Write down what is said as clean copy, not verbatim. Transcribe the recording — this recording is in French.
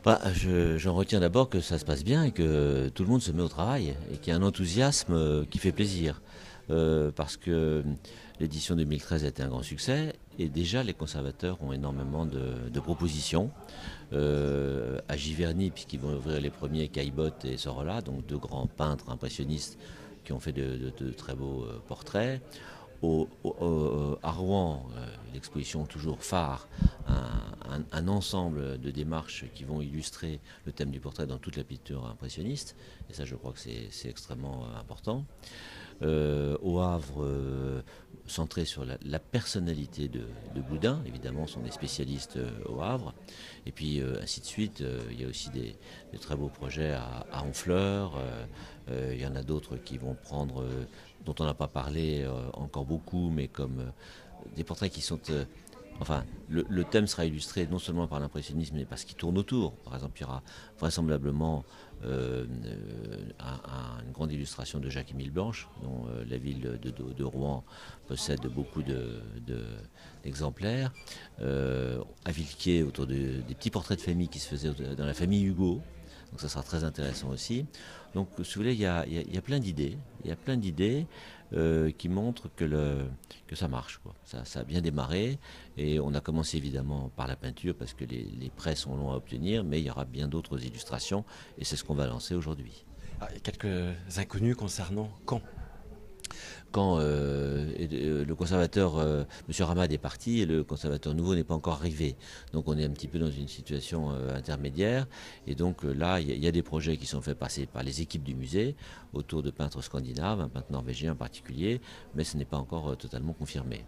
J'en retiens d'abord que ça se passe bien et que tout le monde se met au travail et qu'il y a un enthousiasme qui fait plaisir. Parce que l'édition 2013 a été un grand succès et déjà les conservateurs ont énormément de propositions. À Giverny, puisqu'ils vont ouvrir les premiers, Caillebotte et Sorolla, donc deux grands peintres impressionnistes qui ont fait de très beaux portraits. À Rouen, l'exposition toujours phare, un ensemble de démarches qui vont illustrer le thème du portrait dans toute la peinture impressionniste. Et ça, je crois que c'est extrêmement important. Au Havre, centré sur la personnalité de Boudin, évidemment, sont des spécialistes au Havre. Et puis, ainsi de suite, il y a aussi des très beaux projets à Honfleur. Il y en a d'autres qui vont prendre, dont on n'a pas parlé encore beaucoup, mais comme des portraits qui sont... Enfin, le thème sera illustré non seulement par l'impressionnisme, mais par ce qui tourne autour. Par exemple, il y aura vraisemblablement une grande illustration de Jacques-Émile Blanche, dont la ville de Rouen possède beaucoup d'exemplaires. À Villequier, autour des petits portraits de famille qui se faisaient dans la famille Hugo. Donc ça sera très intéressant aussi. Donc, si vous voulez, il y a plein d'idées. Il y a plein d'idées qui montrent que ça marche, quoi. Ça a bien démarré. Et on a commencé évidemment par la peinture parce que les prêts sont longs à obtenir, mais il y aura bien d'autres illustrations. Et c'est ce qu'on va lancer aujourd'hui. Ah, et quelques inconnus concernant quand? Quand le conservateur, M. Ramad est parti et le conservateur nouveau n'est pas encore arrivé. Donc on est un petit peu dans une situation intermédiaire. Et donc là, il y a des projets qui sont faits passer par les équipes du musée autour de peintres scandinaves, un peintre norvégien en particulier, mais ce n'est pas encore totalement confirmé.